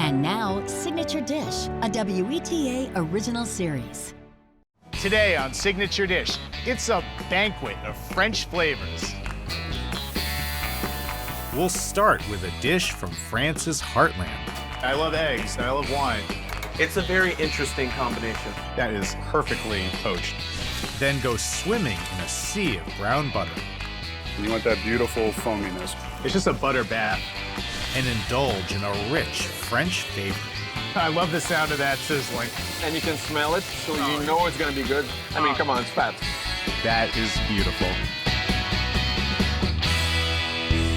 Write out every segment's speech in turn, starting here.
And now, Signature Dish, a WETA original series. Today on Signature Dish, it's a banquet of French flavors. We'll start with a dish from France's heartland. I love eggs, I love wine. It's a very interesting combination. That is perfectly poached. Then go swimming in a sea of brown butter. You want that beautiful foaminess. It's just a butter bath. And indulge in a rich French favorite. I love the sound of that sizzling. And you can smell it, so you know it's gonna be good. I mean, come on, it's fat. That is beautiful.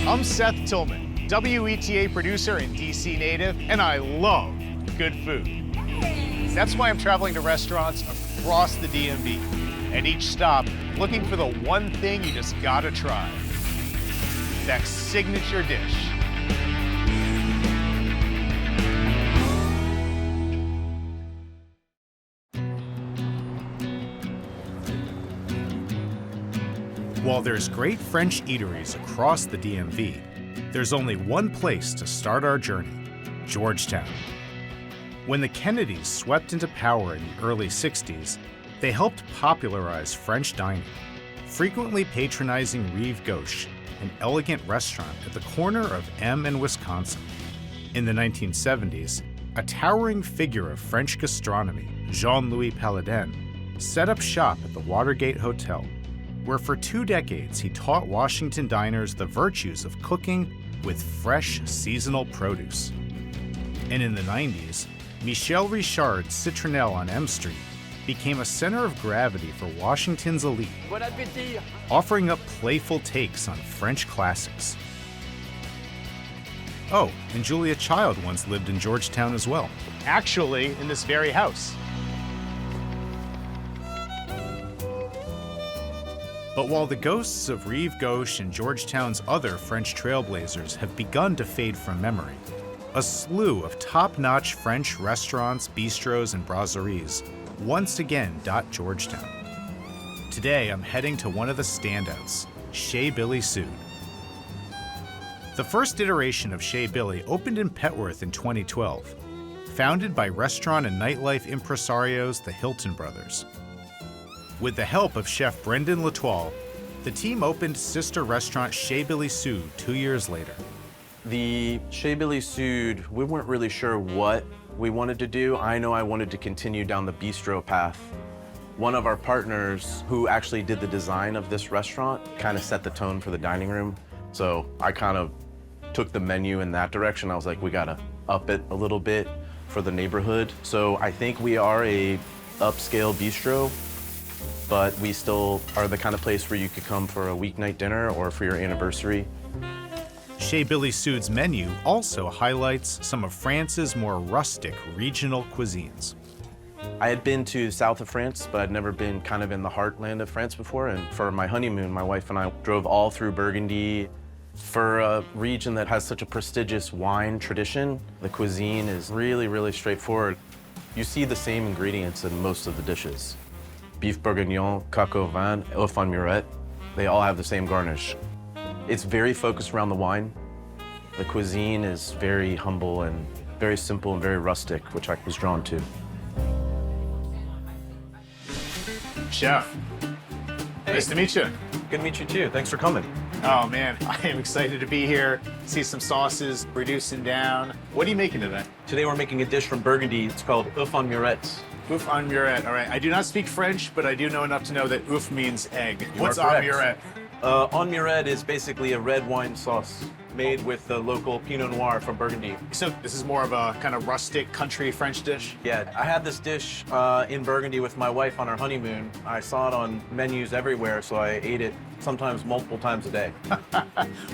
I'm Seth Tillman, WETA producer and DC native, and I love good food. That's why I'm traveling to restaurants across the DMV. At each stop, looking for the one thing you just gotta try. That signature dish. While there's great French eateries across the DMV, there's only one place to start our journey: Georgetown. When the Kennedys swept into power in the early 60s, they helped popularize French dining, frequently patronizing Rive Gauche, an elegant restaurant at the corner of M and Wisconsin. In the 1970s, a towering figure of French gastronomy, Jean-Louis Paladin, set up shop at the Watergate Hotel, where for 2 decades he taught Washington diners the virtues of cooking with fresh, seasonal produce. And in the 90s, Michel Richard's Citronelle on M Street became a center of gravity for Washington's elite, Bon appétit! offering up playful takes on French classics. Oh, and Julia Child once lived in Georgetown as well. Actually, in this very house. But while the ghosts of Rive Gauche and Georgetown's other French trailblazers have begun to fade from memory, a slew of top-notch French restaurants, bistros, and brasseries once again dot Georgetown. Today, I'm heading to one of the standouts, Chez Billy Sud. The first iteration of Chez Billy opened in Petworth in 2012, founded by restaurant and nightlife impresarios the Hilton brothers. With the help of chef Brendan Latoile, the team opened sister restaurant Chez Billy Sud 2 years later. The Chez Billy Sud, we weren't really sure what we wanted to do. I know I wanted to continue down the bistro path. One of our partners who actually did the design of this restaurant kind of set the tone for the dining room. So I kind of took the menu in that direction. I was like, we gotta up it a little bit for the neighborhood. So I think we are a upscale bistro, but we still are the kind of place where you could come for a weeknight dinner or for your anniversary. Chez Billy Sud's menu also highlights some of France's more rustic regional cuisines. I had been to south of France, but I'd never been kind of in the heartland of France before. And for my honeymoon, my wife and I drove all through Burgundy. For a region that has such a prestigious wine tradition, the cuisine is really, really straightforward. You see the same ingredients in most of the dishes. Beef bourguignon, coq au vin, oeufs en meurette, they all have the same garnish. It's very focused around the wine. The cuisine is very humble and very simple and very rustic, which I was drawn to. Chef, nice to meet you. Good to meet you too. Thanks for coming. Oh man, I am excited to be here, see some sauces reducing down. What are you making today? Today we're making a dish from Burgundy. It's called oeufs en meurette. Oeuf en meurette, all right. I do not speak French, but I do know enough to know that oeuf means egg. What's are en correct. meurette? En meurette is basically a red wine sauce made with the local Pinot Noir from Burgundy. So this is more of a kind of rustic country French dish? Yeah, I had this dish in Burgundy with my wife on our honeymoon. I saw it on menus everywhere, so I ate it sometimes multiple times a day.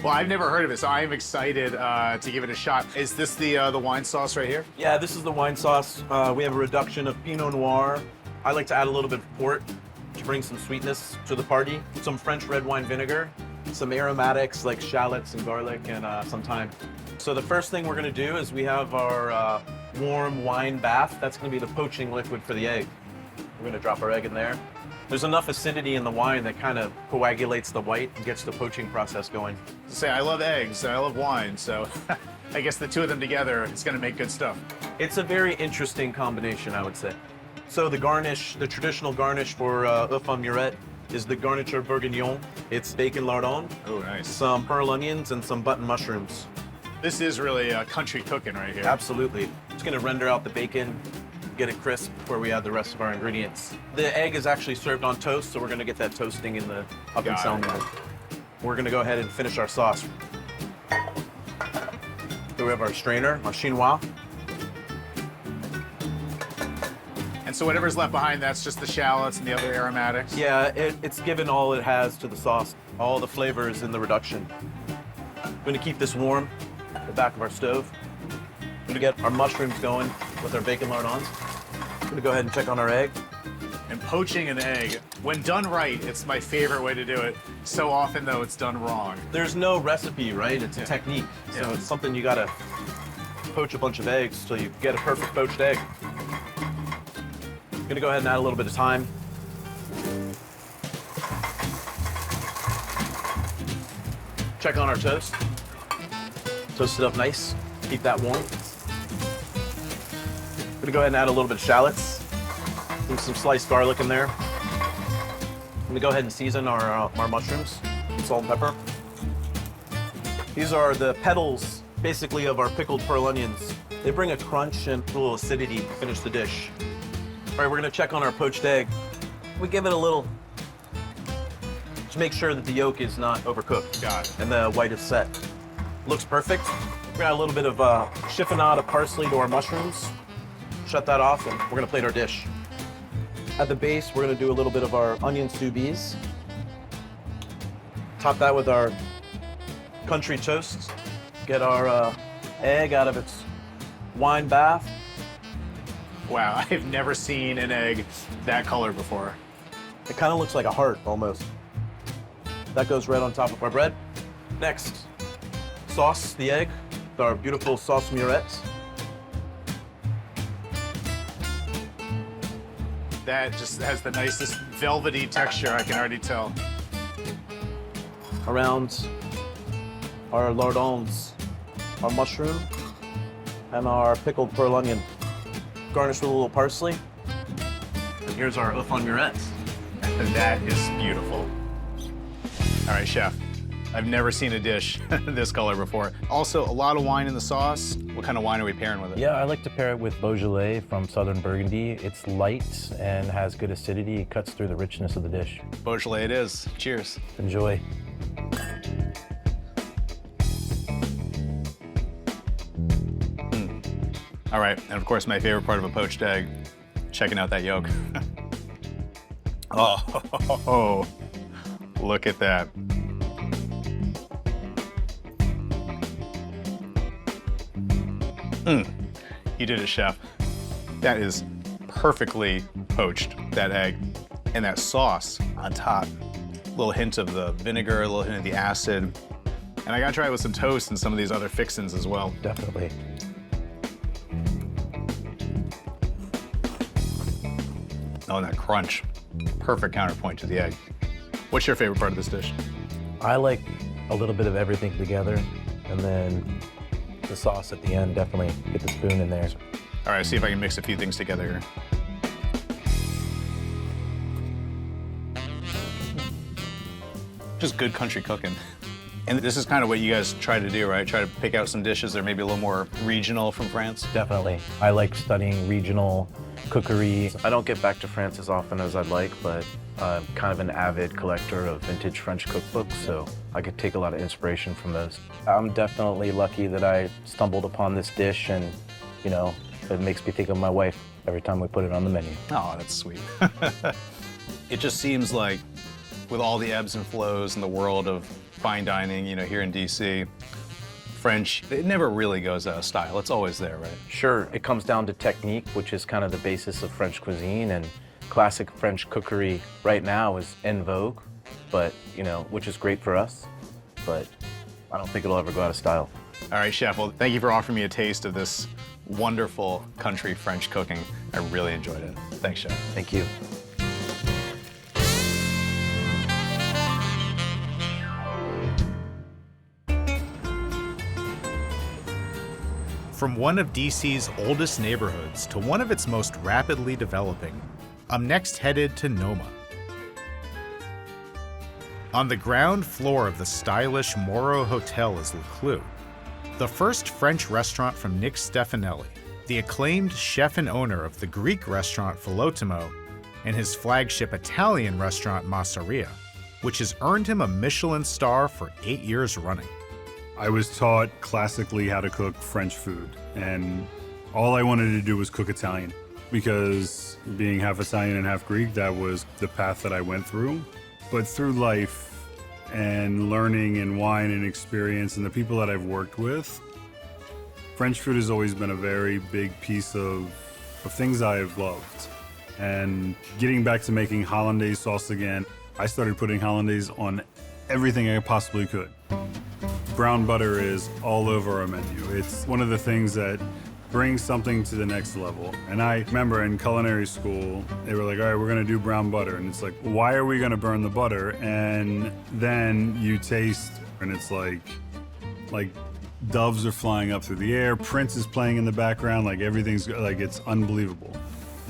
Well, I've never heard of it, so I am excited to give it a shot. Is this the wine sauce right here? Yeah, this is the wine sauce. We have a reduction of Pinot Noir. I like to add a little bit of port to bring some sweetness to the party. Some French red wine vinegar, some aromatics like shallots and garlic, and some thyme. So the first thing we're gonna do is we have our warm wine bath. That's gonna be the poaching liquid for the egg. We're gonna drop our egg in there. There's enough acidity in the wine that kind of coagulates the white and gets the poaching process going. Say, I love eggs, and I love wine, so I guess the two of them together is gonna make good stuff. It's a very interesting combination, I would say. So the garnish, the traditional garnish for oeuf en meurette is the garniture bourguignon. It's bacon lardon, Oh, nice. some pearl onions, and some button mushrooms. This is really country cooking right here. Absolutely. It's gonna render out the bacon, get it crisp before we add the rest of our ingredients. The egg is actually served on toast, so we're gonna get that toasting in the oven Got cell it. now. We're gonna go ahead and finish our sauce. So we have our strainer, our chinois. And so whatever's left behind, that's just the shallots and the other aromatics? Yeah, it's given all it has to the sauce, all the flavors in the reduction. I'm gonna keep this warm at the back of our stove. I'm gonna get our mushrooms going with our bacon lardons. I'm gonna go ahead and check on our egg. And poaching an egg, when done right, it's my favorite way to do it. So often, though, it's done wrong. There's no recipe, right? It's a technique. So Yeah. it's something you gotta poach a bunch of eggs till you get a perfect poached egg. I'm gonna go ahead and add a little bit of thyme. Check on our toast. Toast it up nice. Keep that warm. I'm gonna go ahead and add a little bit of shallots. Leave some sliced garlic in there. I'm gonna go ahead and season our mushrooms, salt and pepper. These are the petals, basically, of our pickled pearl onions. They bring a crunch and a little acidity to finish the dish. All right, we're gonna check on our poached egg. We give it a little, to make sure that the yolk is not overcooked. Got it. And the white is set. Looks perfect. We're gonna add a little bit of chiffonade of parsley to our mushrooms. Shut that off, and we're gonna plate our dish. At the base, we're gonna do a little bit of our onion sous vise. Top that with our country toast. Get our egg out of its wine bath. Wow, I've never seen an egg that color before. It kind of looks like a heart, almost. That goes right on top of our bread. Next, sauce the egg with our beautiful sauce meurette. That just has the nicest velvety texture, I can already tell. Around our lardons, our mushroom, and our pickled pearl onion. Garnished with a little parsley. And here's our oeuf en meurette. That is beautiful. All right, chef. I've never seen a dish this color before. Also, a lot of wine in the sauce. What kind of wine are we pairing with it? Yeah, I like to pair it with Beaujolais from Southern Burgundy. It's light and has good acidity. It cuts through the richness of the dish. Beaujolais it is. Cheers. Enjoy. All right, and of course, my favorite part of a poached egg, checking out that yolk. Oh, look at that. You did it, chef. That is perfectly poached, that egg. And that sauce on top. A little hint of the vinegar, a little hint of the acid. And I gotta try it with some toast and some of these other fixins as well. Definitely. Oh, and that crunch. Perfect counterpoint to the egg. What's your favorite part of this dish? I like a little bit of everything together, and then the sauce at the end, definitely get the spoon in there. All right, see if I can mix a few things together here. Just good country cooking. And this is kind of what you guys try to do, right? Try to pick out some dishes that are maybe a little more regional from France. Definitely. I like studying regional cookery. I don't get back to France as often as I'd like, but I'm kind of an avid collector of vintage French cookbooks, so I could take a lot of inspiration from those. I'm definitely lucky that I stumbled upon this dish, and, you know, it makes me think of my wife every time we put it on the menu. Oh, that's sweet. It just seems like with all the ebbs and flows in the world of fine dining, you know, here in DC, French, it never really goes out of style. It's always there, right? Sure, it comes down to technique, which is kind of the basis of French cuisine, and classic French cookery right now is en vogue, but, you know, which is great for us, but I don't think it'll ever go out of style. All right, chef, well, thank you for offering me a taste of this wonderful country French cooking. I really enjoyed it. Thanks, chef. Thank you. From one of DC's oldest neighborhoods to one of its most rapidly developing, I'm next headed to NoMa. On the ground floor of the stylish Moro Hotel is Clou, the first French restaurant from Nick Stefanelli, the acclaimed chef and owner of the Greek restaurant Filotimo and his flagship Italian restaurant Masseria, which has earned him a Michelin star for 8 years running. I was taught classically how to cook French food, and all I wanted to do was cook Italian, because being half Italian and half Greek, that was the path that I went through. But through life and learning and wine and experience and the people that I've worked with, French food has always been a very big piece of things I've loved. And getting back to making hollandaise sauce again, I started putting hollandaise on everything I possibly could. Brown butter is all over our menu. It's one of the things that brings something to the next level. And I remember in culinary school, they were like, all right, we're gonna do brown butter. And it's like, why are we gonna burn the butter? And then you taste, and it's like doves are flying up through the air, Prince is playing in the background, like everything's, like it's unbelievable.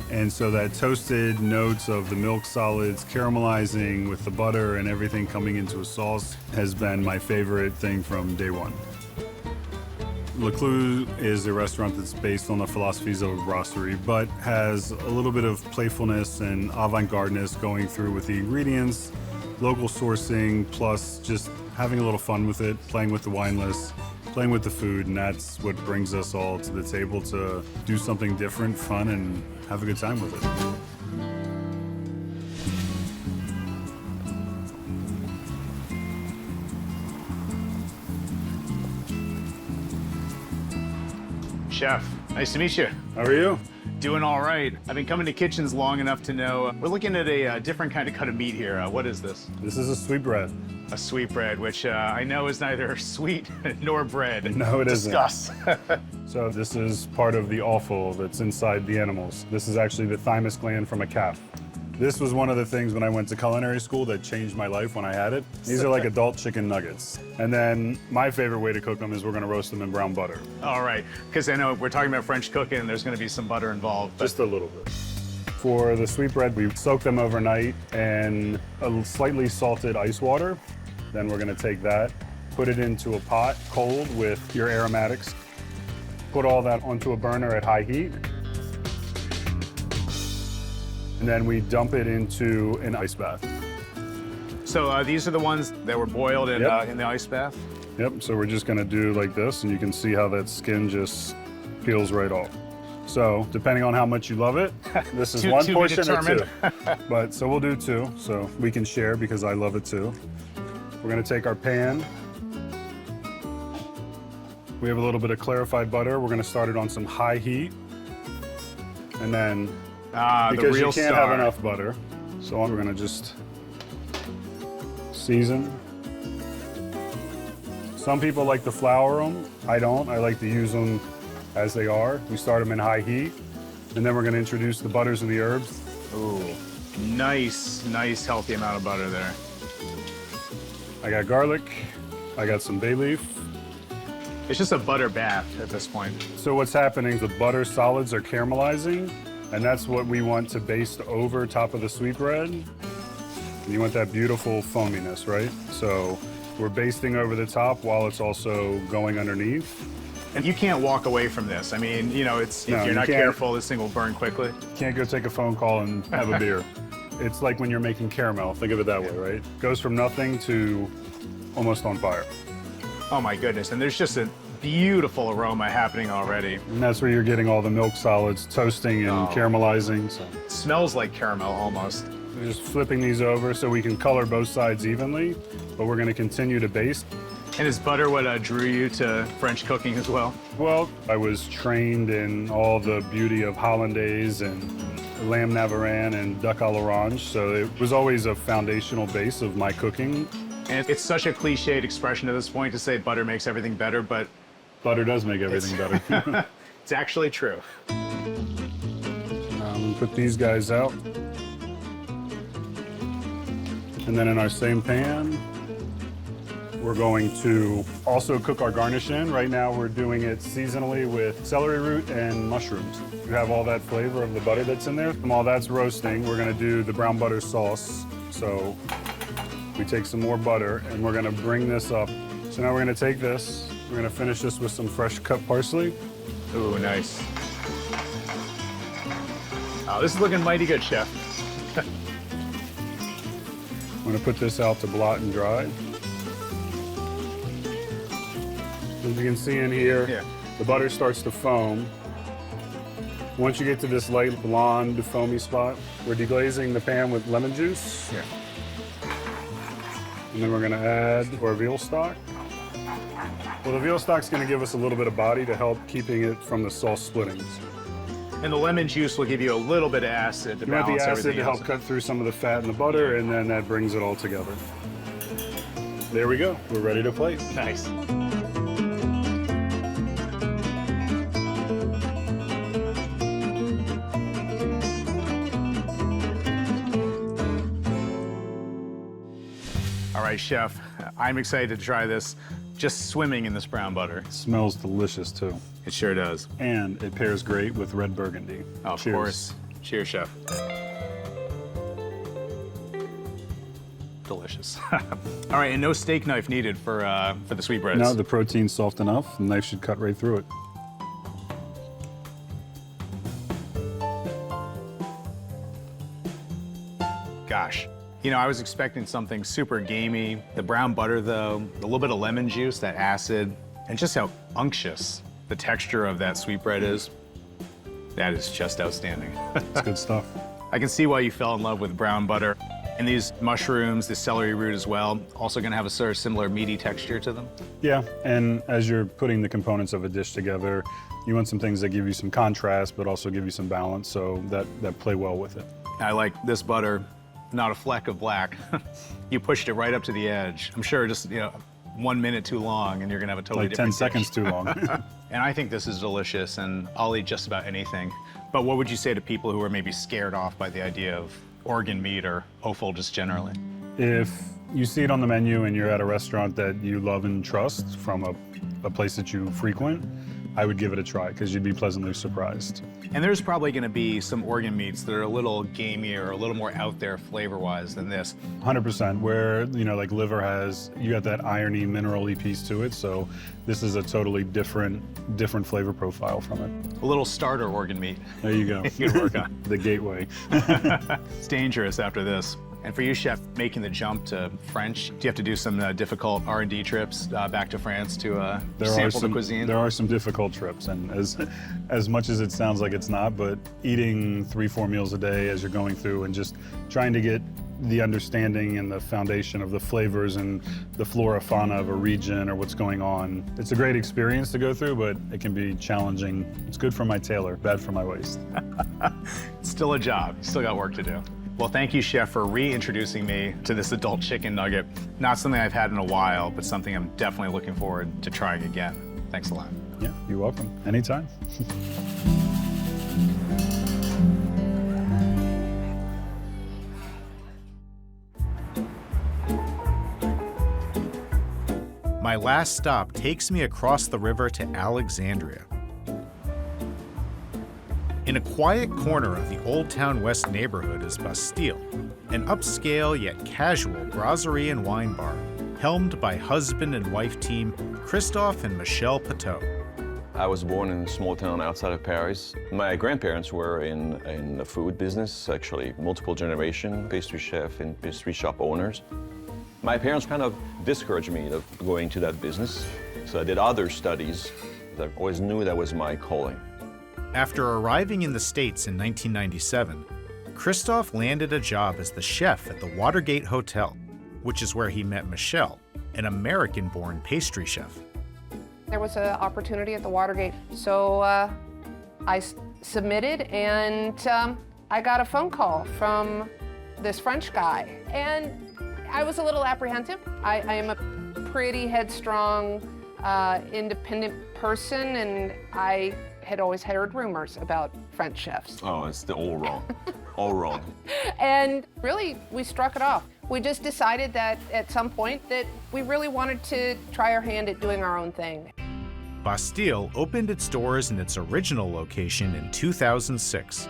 And so that toasted notes of the milk solids caramelizing with the butter and everything coming into a sauce has been my favorite thing from day one. Le Clou is a restaurant that's based on the philosophies of brasserie, but has a little bit of playfulness and avant-gardeness going through with the ingredients, local sourcing, plus just having a little fun with it, playing with the wine list, playing with the food, and that's what brings us all to the table to do something different, fun, and have a good time with it. Chef, nice to meet you. How are you? Doing all right. I've been coming to kitchens long enough to know we're looking at a different kind of cut of meat here. What is this? This is a sweetbread. A sweetbread, which I know is neither sweet nor bread. No, it isn't. Discuss. So this is part of the offal that's inside the animals. This is actually the thymus gland from a calf. This was one of the things when I went to culinary school that changed my life when I had it. These are like adult chicken nuggets. And then my favorite way to cook them is we're gonna roast them in brown butter. All right, because I know we're talking about French cooking and there's gonna be some butter involved. But... Just a little bit. For the sweetbread, we soak them overnight in a slightly salted ice water. Then we're gonna take that, put it into a pot cold with your aromatics, put all that onto a burner at high heat, and then we dump it into an ice bath. So these are the ones that were boiled in, Yep. in the ice bath? Yep, so we're just gonna do like this, and you can see how that skin just peels right off. So, depending on how much you love it, this is one To be portion or two. determined. But, so we'll do two, so we can share because I love it too. We're gonna take our pan. We have a little bit of clarified butter. We're gonna start it on some high heat. And then, The because real you can't star. have enough butter, so we're gonna just season. Some people like to flour them. I don't. I like to use them as they are. We start them in high heat, and then we're gonna introduce the butters and the herbs. Ooh, nice, healthy amount of butter there. I got garlic. I got some bay leaf. It's just a butter bath at this point. So what's happening is the butter solids are caramelizing, and that's what we want to baste over top of the sweetbread. And you want that beautiful foaminess, right? So we're basting over the top while it's also going underneath. And you can't walk away from this. I mean, you know, it's No, if you're you not can't. careful, this thing will burn quickly. Can't go take a phone call and have a beer. It's like when you're making caramel, think of it that way, right? Goes from nothing to almost on fire. Oh my goodness, and there's just a beautiful aroma happening already. And that's where you're getting all the milk solids toasting and caramelizing. So It smells like caramel almost. we're just flipping these over so we can color both sides evenly, but we're gonna continue to baste. And is butter what drew you to French cooking as well? Well, I was trained in all the beauty of hollandaise and lamb navarin and duck à l'orange, so it was always a foundational base of my cooking. And it's such a cliched expression at this point to say butter makes everything better, but Butter does make everything better. it's actually true. Put these guys out. And then in our same pan, we're going to also cook our garnish in. Right now we're doing it seasonally with celery root and mushrooms. You have all that flavor of the butter that's in there. While that's roasting, we're gonna do the brown butter sauce. So we take some more butter and we're gonna bring this up. So now we're gonna take this, we're gonna finish this with some fresh cut parsley. Ooh, nice. Oh, this is looking mighty good, Chef. I'm gonna put this out to blot and dry. As you can see in here, the butter starts to foam. Once you get to this light blonde, foamy spot, we're deglazing the pan with lemon juice. Yeah. And then we're gonna add our veal stock. Well, the veal stock's gonna give us a little bit of body to help keeping it from the sauce splittings. And the lemon juice will give you a little bit of acid to You want balance the acid everything to help else. cut through some of the fat in the butter, and then that brings it all together. There we go. We're ready to plate. Nice. All right, Chef, I'm excited to try this. Just swimming in this brown butter. Smells delicious too. It sure does. And it pairs great with red burgundy. Oh, of Cheers. course. Cheers, Chef. Delicious. All right, and no steak knife needed for the sweetbreads. No, the protein's soft enough. The knife should cut right through it. Gosh. You know, I was expecting something super gamey. The brown butter, though, a little bit of lemon juice, that acid, and just how unctuous the texture of that sweetbread is. That is just outstanding. It's good stuff. I can see why you fell in love with brown butter. And these mushrooms, the celery root as well, also gonna have a sort of similar meaty texture to them. Yeah, and as you're putting the components of a dish together, you want some things that give you some contrast, but also give you some balance, so that play well with it. I like this butter, not a fleck of black. You pushed it right up to the edge. I'm sure just, 1 minute too long and you're gonna have a totally Like 10 different seconds too long. And I think this is delicious, and I'll eat just about anything. But what would you say to people who are maybe scared off by the idea of organ meat or offal just generally? If you see it on the menu and you're at a restaurant that you love and trust from a place that you frequent, I would give it a try because you'd be pleasantly surprised. And there's probably gonna be some organ meats that are a little gamier, a little more out there flavor-wise than this. 100%, where, like liver has, you got that irony, mineral-y piece to it, so this is a totally different flavor profile from it. A little starter organ meat. There you go. You can work on. The gateway. It's dangerous after this. And for you, Chef, making the jump to French, do you have to do some difficult R&D trips back to France to sample the cuisine? There are some difficult trips, and as much as it sounds like it's not, but eating 3-4 meals a day as you're going through and just trying to get the understanding and the foundation of the flavors and the flora, fauna of a region or what's going on. It's a great experience to go through, but it can be challenging. It's good for my tailor, bad for my waist. It's still a job. You still got work to do. Well, thank you, Chef, for reintroducing me to this adult chicken nugget. Not something I've had in a while, but something I'm definitely looking forward to trying again. Thanks a lot. Yeah, you're welcome. Anytime. My last stop takes me across the river to Alexandria. In a quiet corner of the Old Town West neighborhood is Bastille, an upscale yet casual brasserie and wine bar, helmed by husband and wife team Christophe and Michelle Pateau. I was born in a small town outside of Paris. My grandparents were in the food business, actually multiple generation, pastry chef and pastry shop owners. My parents kind of discouraged me of going to that business, so I did other studies. I always knew that was my calling. After arriving in the States in 1997, Christophe landed a job as the chef at the Watergate Hotel, which is where he met Michelle, an American-born pastry chef. There was an opportunity at the Watergate, so I submitted, and I got a phone call from this French guy, and I was a little apprehensive. I am a pretty headstrong, independent person, and I had always heard rumors about French chefs. Oh, it's all wrong. All wrong. And really, we struck it off. We just decided that at some point that we really wanted to try our hand at doing our own thing. Bastille opened its doors in its original location in 2006.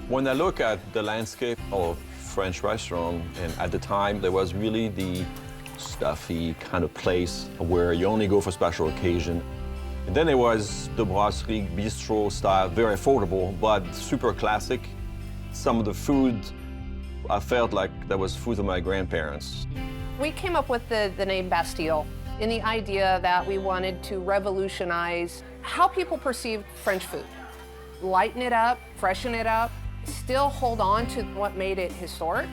When I look at the landscape of French restaurant, and at the time there was really the stuffy kind of place where you only go for special occasion. And then there was the brasserie bistro style, very affordable, but super classic. Some of the food, I felt like that was food of my grandparents. We came up with the name Bastille in the idea that we wanted to revolutionize how people perceive French food. Lighten it up, freshen it up, still hold on to what made it historic.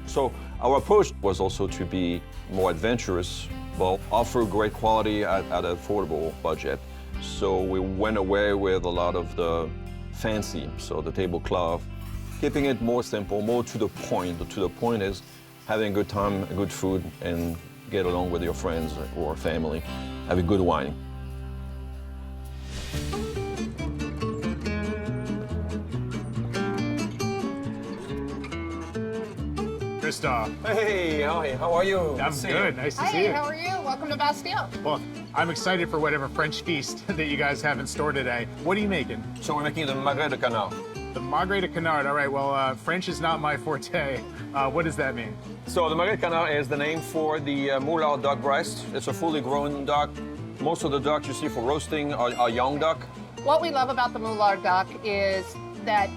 So our approach was also to be more adventurous, but offer great quality at an affordable budget. So we went away with a lot of the fancy, so the tablecloth, keeping it more simple, more to the point. To the point is having a good time, good food, and get along with your friends or family, have a good wine. Christoph. Hey, how are you? I'm good. Nice to see Hey, you. how are you? Welcome to Bastille. Well, I'm excited for whatever French feast that you guys have in store today. What are you making? So we're making the magret de canard. The magret de canard. All right, well, French is not my forte. What does that mean? So the magret de canard is the name for the Moulard duck breast. It's a fully grown duck. Most of the ducks you see for roasting are young duck. What we love about the Moulard duck is that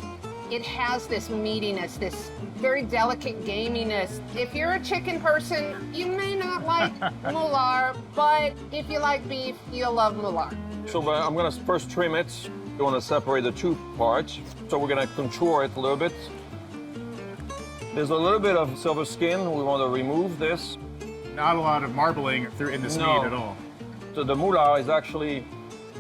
it has this meatiness, this very delicate gaminess. If you're a chicken person, you may not like Moulard, but if you like beef, you'll love Moulard. So I'm gonna first trim it. You wanna separate the two parts. So we're gonna contour it a little bit. There's a little bit of silver skin. We want to remove this. Not a lot of marbling in this meat at all. So the Moulard is actually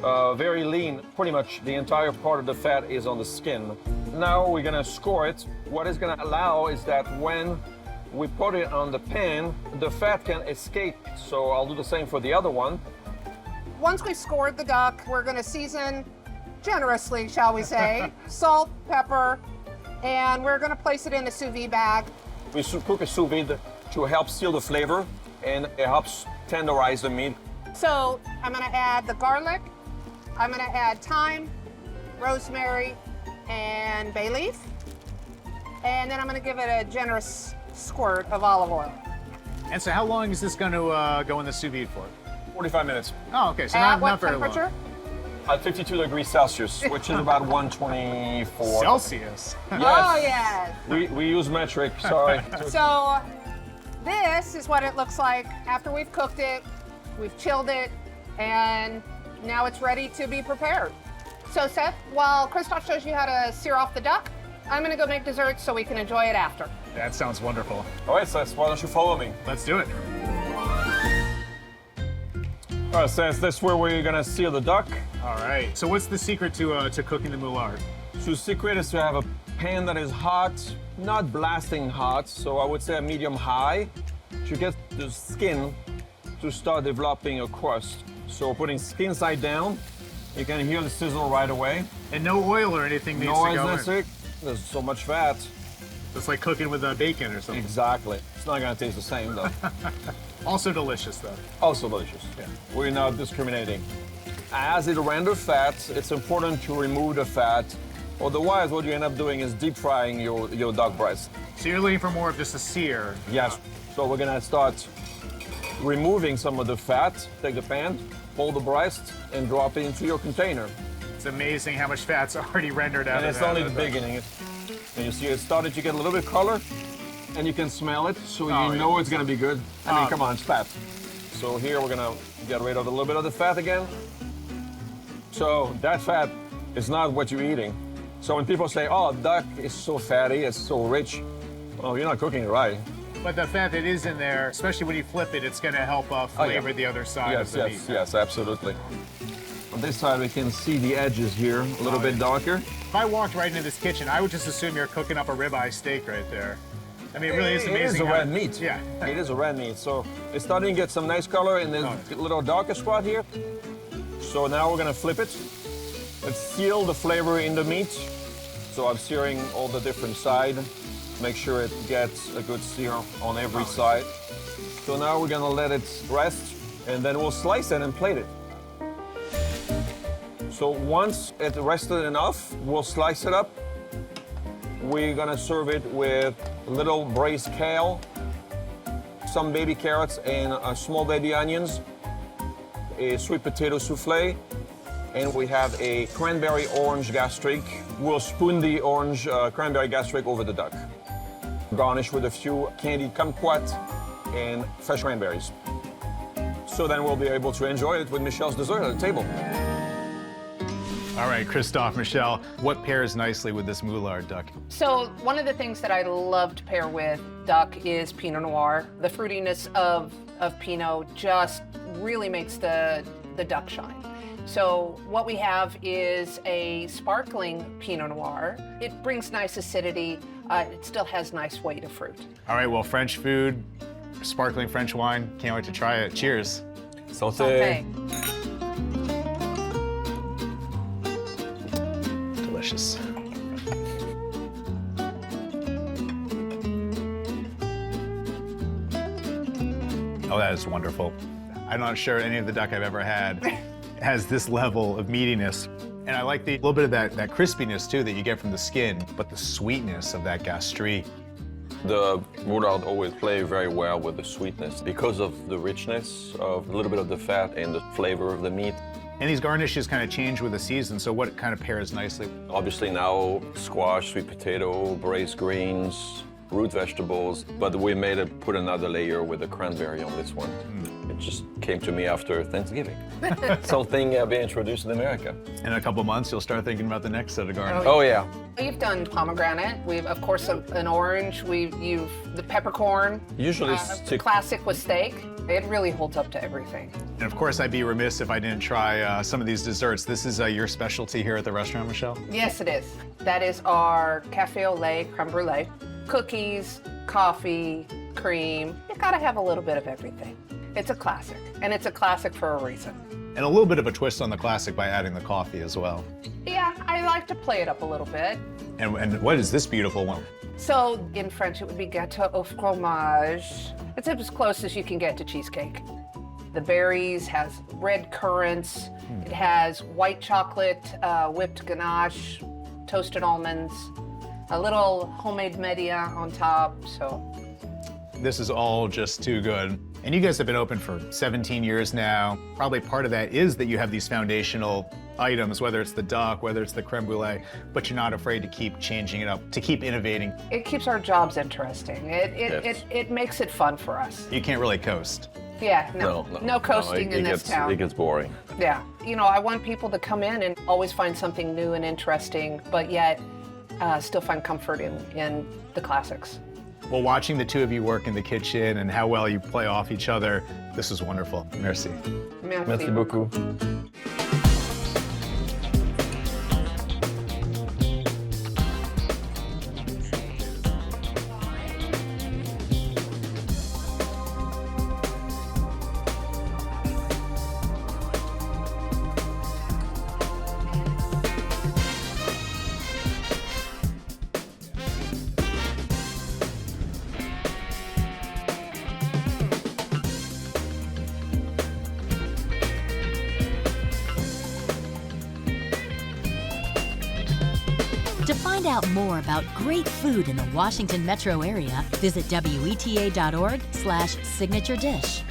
very lean. Pretty much the entire part of the fat is on the skin. Now we're gonna score it. What it's gonna allow is that when we put it on the pan, the fat can escape. So I'll do the same for the other one. Once we've scored the duck, we're gonna season generously, shall we say, salt, pepper, and we're gonna place it in a sous vide bag. We cook a sous vide to help seal the flavor, and it helps tenderize the meat. So I'm gonna add the garlic, I'm gonna add thyme, rosemary, and bay leaf. And then I'm gonna give it a generous squirt of olive oil. And so how long is this going to go in the sous vide for? 45 minutes. Oh, okay, so At not what very temperature? long. At 52 degrees Celsius, which is about 124. Celsius. Yes. Oh, yes. We use metric, sorry. So this is what it looks like after we've cooked it, we've chilled it, and now it's ready to be prepared. So Seth, while Christoph shows you how to sear off the duck, I'm gonna go make desserts so we can enjoy it after. That sounds wonderful. All right, Seth, why don't you follow me? Let's do it. All right, Seth, this is where we're gonna sear the duck. All right. So what's the secret to cooking the Moulard? So the secret is to have a pan that is hot, not blasting hot, so I would say a medium high, to get the skin to start developing a crust. So putting skin side down, you can hear the sizzle right away. And no oil or anything needs No to go in. necessary. There's so much fat. It's like cooking with bacon or something. Exactly. It's not gonna taste the same though. Also delicious, though. Also delicious. Yeah. We're not discriminating. As it renders fat, it's important to remove the fat. Otherwise, what you end up doing is deep frying your duck breast. So you're looking for more of just a sear. Yes. So we're gonna start removing some of the fat. Take the pan, pull the breast, and drop it into your container. It's amazing how much fat's already rendered out And of it's that. only the beginning. And you see it started to get a little bit color, and you can smell it, so you know it's gonna be good. I mean, come on, it's fat. So here we're gonna get rid of a little bit of the fat again. So that fat is not what you're eating. So when people say, oh, duck is so fatty, it's so rich, well, you're not cooking it right. But the fat that is in there, especially when you flip it, it's going to help flavor the other side of the meat. Yes, absolutely. On this side, we can see the edges here, a little bit darker. If I walked right into this kitchen, I would just assume you're cooking up a ribeye steak right there. I mean, it really is amazing. It is a red meat. Yeah. It is a red meat. So it's starting to get some nice color in this little darker spot here. So now we're gonna flip it. Let's seal the flavor in the meat. So I'm searing all the different sides. Make sure it gets a good sear on every side. So now we're gonna let it rest, and then we'll slice it and plate it. So once it rested enough, we'll slice it up. We're gonna serve it with little braised kale, some baby carrots and small baby onions, a sweet potato souffle, and we have a cranberry orange gastrique. We'll spoon the orange cranberry gastrique over the duck. Garnish with a few candied kumquat and fresh cranberries. So then we'll be able to enjoy it with Michelle's dessert at the table. All right, Christophe, Michelle, what pairs nicely with this Moulard duck? So one of the things that I love to pair with duck is Pinot Noir. The fruitiness of Pinot just really makes the duck shine. So what we have is a sparkling Pinot Noir. It brings nice acidity. It still has nice weight of fruit. All right, well, French food, sparkling French wine. Can't wait to try it. Cheers. Santé. Delicious. Oh, that is wonderful. I'm not sure any of the duck I've ever had has this level of meatiness. And I like the little bit of that crispiness, too, that you get from the skin, but the sweetness of that gastrique. The Moulard always play very well with the sweetness because of the richness of a little bit of the fat and the flavor of the meat. And these garnishes kind of change with the season, so what kind of pairs nicely? Obviously now squash, sweet potato, braised greens, root vegetables, but we made it put another layer with the cranberry on this one. It just came to me after Thanksgiving. Something being introduced in America. In a couple months, you'll start thinking about the next set of garnishes. Oh yeah. We've done pomegranate. We've, of course, an orange. You've the peppercorn. Usually stick. Classic with steak. It really holds up to everything. And of course, I'd be remiss if I didn't try some of these desserts. This is your specialty here at the restaurant, Michelle? Yes, it is. That is our cafe au lait creme brulee. Cookies, coffee, cream. You gotta have a little bit of everything. It's a classic, and it's a classic for a reason. And a little bit of a twist on the classic by adding the coffee as well. Yeah, I like to play it up a little bit. And what is this beautiful one? So in French, it would be gâteau au fromage. It's as close as you can get to cheesecake. The berries has red currants. It has white chocolate, whipped ganache, toasted almonds, a little homemade media on top, so. This is all just too good. And you guys have been open for 17 years now. Probably part of that is that you have these foundational items, whether it's the duck, whether it's the creme brulee, but you're not afraid to keep changing it up, to keep innovating. It keeps our jobs interesting. It makes it fun for us. You can't really coast. Yeah, no coasting in this town. It gets boring. Yeah, you know, I want people to come in and always find something new and interesting, but yet still find comfort in the classics. Well, watching the two of you work in the kitchen and how well you play off each other, this is wonderful. Merci. Merci beaucoup. To find out more about great food in the Washington metro area, visit weta.org/signature dish.